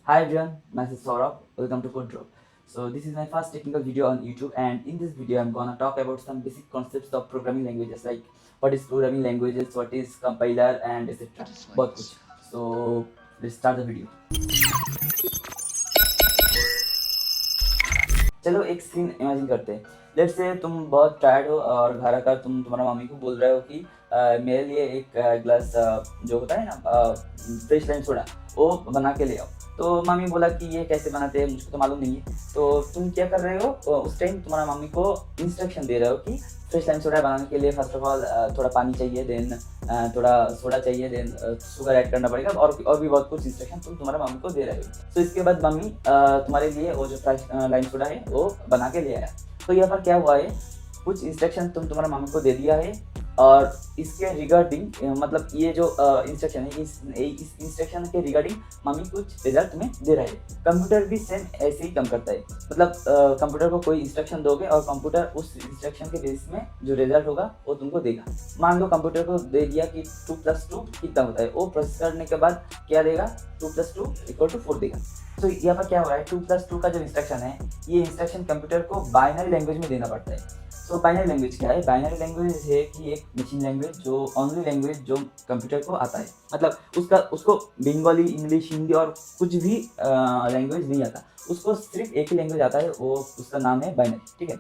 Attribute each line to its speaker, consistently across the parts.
Speaker 1: Hi everyone, myself Saurabh. Welcome to Control. So this is my first technical video on YouTube, and in this video I'm gonna talk about some basic concepts of programming languages, like what is programming languages, what is compiler, and etc. बहुत कुछ. So let's start the video. चलो एक scene imagine करते हैं. Let's say तुम बहुत tired हो और घर आकर तुम तुम्हारा मम्मी को बोल रहे हो कि मेरे लिए एक गिलास जो होता है ना फ्रेश लाइम सोडा वो बना के ले आओ. तो मम्मी बोला कि ये कैसे बनाते हैं, मुझको तो मालूम नहीं है. तो तुम क्या कर रहे हो, उस टाइम तुम्हारा मम्मी को इंस्ट्रक्शन दे रहे हो कि फ्रेश लाइम सोडा बनाने के लिए फर्स्ट ऑफ ऑल थोड़ा पानी चाहिए, देन थोड़ा सोडा चाहिए, देन शुगर ऐड करना पड़ेगा, और भी बहुत कुछ इंस्ट्रक्शन तुम तुम्हारे मम्मी को दे रहे हो. तो इसके बाद मम्मी तुम्हारे लिए वो जो फ्रेश लाइम सोडा है वो बना के ले आया. तो यहाँ पर क्या हुआ है, कुछ इंस्ट्रक्शन तुम तुम्हारे मम्मी को दे दिया है, और इसके रिगार्डिंग मतलब ये जो इंस्ट्रक्शन है, इस इंस्ट्रक्शन के रिगार्डिंग मम्मी कुछ रिजल्ट में दे रहा है. कंप्यूटर भी सेम ऐसे ही काम करता है. मतलब कंप्यूटर को कोई इंस्ट्रक्शन दोगे और कंप्यूटर उस इंस्ट्रक्शन के बेसिस में जो रिजल्ट होगा वो तुमको देगा. मान लो कंप्यूटर को दे दिया कि 2+2 कितना होता है, वो प्रोसेस करने के बाद क्या देगा, 2+2 = 4 देगा. तो यहाँ पर क्या हो रहा है, 2+2 का जो इंस्ट्रक्शन है, ये इंस्ट्रक्शन कंप्यूटर को बाइनरी लैंग्वेज में देना पड़ता है. तो बाइनरी लैंग्वेज क्या है, बाइनरी लैंग्वेज है कि एक मशीन लैंग्वेज, जो ओनली लैंग्वेज जो कंप्यूटर को आता है. मतलब उसको बंगाली, इंग्लिश, हिंदी और कुछ भी लैंग्वेज नहीं आता. उसको सिर्फ एक ही लैंग्वेज आता है, वो उसका नाम है बाइनरी. ठीक है.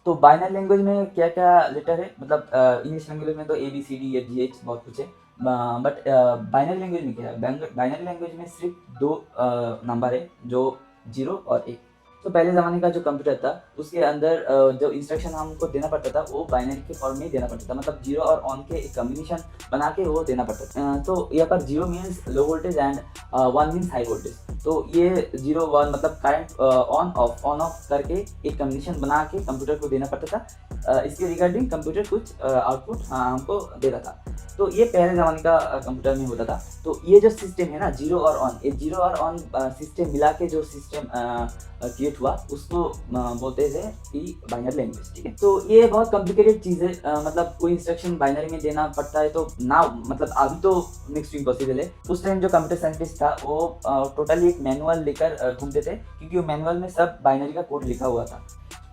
Speaker 1: तो बाइनरी लैंग्वेज में क्या क्या लेटर है, मतलब इंग्लिश लैंग्वेज में तो ABCD F G H बहुत कुछ है, बट बाइनरी लैंग्वेज में क्या है, बाइनरी लैंग्वेज में सिर्फ दो नंबर है, जो 0 और 1. तो पहले ज़माने का जो कंप्यूटर था उसके अंदर जो इंस्ट्रक्शन हमको देना पड़ता था वो बाइनरी के फॉर्म में ही देना पड़ता था. मतलब 0 और ऑन के एक कम्बिनेशन बना के वो देना पड़ता था. तो यहाँ पर 0 means low voltage and 1 means high voltage. तो ये 0 1 मतलब करंट ऑन ऑफ करके एक कम्बिनेशन बना के कंप्यूटर को देना पड़ता था. इसके रिगार्डिंग कंप्यूटर कुछ आउटपुट हमको दे रहा था. तो ये पहले ज़माने का कंप्यूटर में होता था. तो ये जो सिस्टम है ना, 0 और ऑन, ये 0 और ऑन सिस्टम मिला के जो सिस्टम क्रिएट हुआ उसको बोलते थे कि बाइनरी लैंग्वेज. ठीक है. तो ये बहुत कॉम्प्लिकेटेड चीज़ है. मतलब कोई इंस्ट्रक्शन बाइनरी में देना पड़ता है तो ना, मतलब अभी तो नेक्स्ट टू इम्पॉसिबल है. उस टाइम जो कंप्यूटर साइंटिस्ट था वो टोटली एक मैनुअल लेकर घूमते थे, क्योंकि वो मैनुअल में सब बाइनरी का कोड लिखा हुआ था.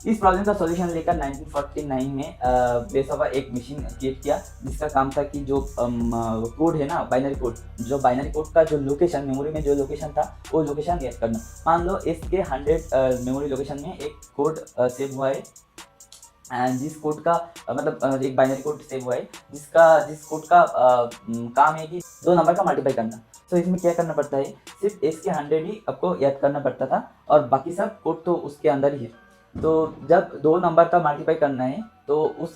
Speaker 1: इस प्रॉब्लम का सॉल्यूशन लेकर 1949 में बेसवा एक मशीन क्रिएट किया, जिसका काम था कि जो कोड है ना, बाइनरी कोड, जो बाइनरी कोड का जो लोकेशन, मेमोरी में जो लोकेशन था वो लोकेशन याद करना. मान लो इसके 100 मेमोरी लोकेशन में एक कोड सेव हुआ है, एंड जिस कोड का मतलब एक बाइनरी कोड सेव हुआ है, जिस कोड का काम है कि 2 नंबर का मल्टीप्लाई करना. तो इसमें क्या करना पड़ता है, सिर्फ इसके 100 ही आपको याद करना पड़ता था, और बाकी सब कोड तो उसके अंदर ही है. तो जब 2 नंबर का मल्टीप्लाई करना है तो उस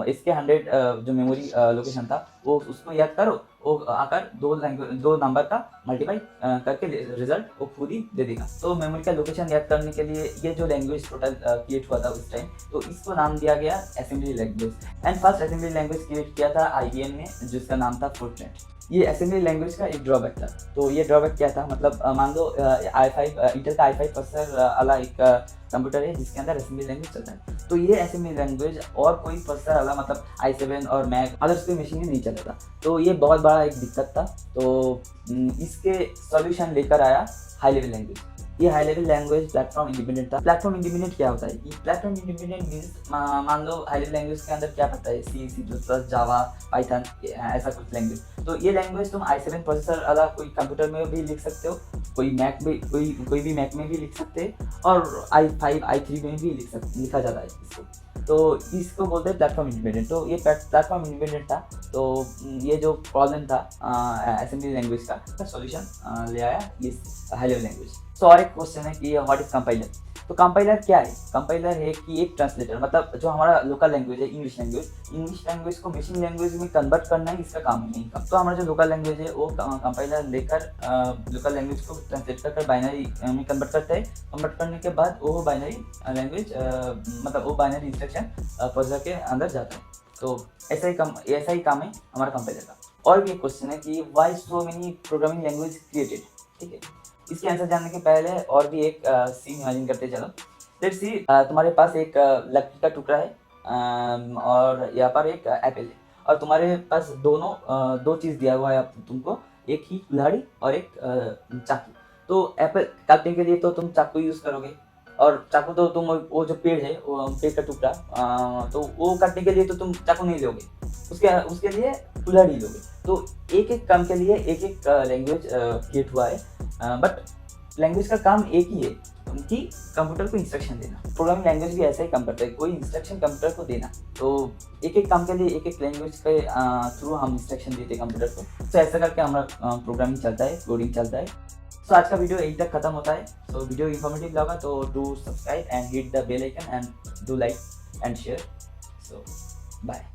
Speaker 1: इसके 100 जो मेमोरी लोकेशन था वो उसको याद करो, वो आकर 2 नंबर का मल्टीप्लाई करके रिजल्ट वो खुद ही दे देगा. तो मेमोरी का लोकेशन याद करने के लिए ये जो लैंग्वेज टोटल क्रिएट हुआ था उस टाइम, तो इसको नाम दिया गया assembly language. And first assembly language create किया था IBM ने, जिसका नाम था फोर्ट्रेट. ये असेंबली लैंग्वेज का एक ड्रॉबैक था. तो ये ड्रॉबैक क्या था, मतलब मान लो इंटेल का i5 प्रोसेसर वाला एक कंप्यूटर है जिसके अंदर असेंबली लैंग्वेज चलता है. तो ये असेंबली लैंग्वेज और कोई प्रोसेसर वाला, मतलब i7 और मैक अदर्स कोई मशीन में नहीं चलता था. तो ये बहुत बड़ा एक दिक्कत था. तो इसके सॉल्यूशन लेकर आया हाई लेवल लैंग्वेज. ये high level language platform independent था. प्लेटफॉर्म इंडिपेंडेंट क्या होता है, कि प्लेटफॉर्म इंडिपेंडेंट मीन्स मान लो हाई लेवल लैंग्वेज के अंदर क्या पड़ता है, C++, जावा, पाइथन, ऐसा कुछ लैंग्वेज. तो ये लैंग्वेज तुम i7 प्रोसेसर वाला कोई कंप्यूटर में भी लिख सकते हो, कोई भी मैक में भी लिख सकते हैं, और i5 i3 में भी लिखा जाता है इसको. तो इसको बोलते हैं प्लेटफॉर्म इंडिपेंडेंट. तो ये प्लेटफॉर्म इंडिपेंडेंट था. तो ये जो प्रॉब्लम था असेंबली लैंग्वेज का सॉल्यूशन ले आया इस हाई लेवल लैंग्वेज. सो और एक क्वेश्चन है कि व्हाट इज कंपाइलर. तो कंपाइलर क्या है, कंपाइलर है कि एक ट्रांसलेटर, मतलब जो हमारा लोकल लैंग्वेज है इंग्लिश लैंग्वेज को मशीन लैंग्वेज में कन्वर्ट करना है, इसका काम नहीं का. तो हमारा जो लोकल लैंग्वेज है वो कंपाइलर लेकर लोकल लैंग्वेज को ट्रांसलेट कर बाइनरी में कन्वर्ट करता है. कन्वर्ट करने के बाद वो बाइनरी लैंग्वेज मतलब वो बाइनरी इंस्ट्रक्शन प्रोसेसर के अंदर जाता है. तो ऐसा ही काम है हमारा कंपाइलर का. और भी एक क्वेश्चन है कि why so many programming language created. ठीक है. इसके आंसर जानने के पहले और भी एक सीन इमेजिन करते चलो. लेट्स सी, तुम्हारे पास एक लकड़ी का टुकड़ा है, और यहाँ पर एक एप्पल है, और तुम्हारे पास दो चीज़ दिया हुआ है तुमको, एक ही कुल्हाड़ी और एक चाकू. तो एप्पल काटने के लिए तो तुम चाकू यूज़ करोगे, और चाकू तो तुम वो जो पेड़ है, वो पेड़ का टुकड़ा, तो वो काटने के लिए तो तुम चाकू नहीं लोगे, उसके उसके लिए कुल्हाड़ी लोगे। तो एक-एक काम के लिए एक-एक लैंग्वेज क्रिएट हुआ है, बट लैंग्वेज का काम एक ही है कि कंप्यूटर को इंस्ट्रक्शन देना। प्रोग्रामिंग लैंग्वेज भी ऐसा ही काम करता है, कोई इंस्ट्रक्शन कंप्यूटर को देना। तो एक-एक काम के लिए एक-एक लैंग्वेज के थ्रू हम इंस्ट्रक्शन देते हैं कंप्यूटर को। तो ऐसा करके हमारा प्रोग्रामिंग चलता है, कोडिंग चलता है। सो आज का वीडियो यहीं तक खत्म होता है। सो वीडियो इन्फॉर्मेटिव लगा तो do subscribe and hit the bell icon and do like and share. So bye.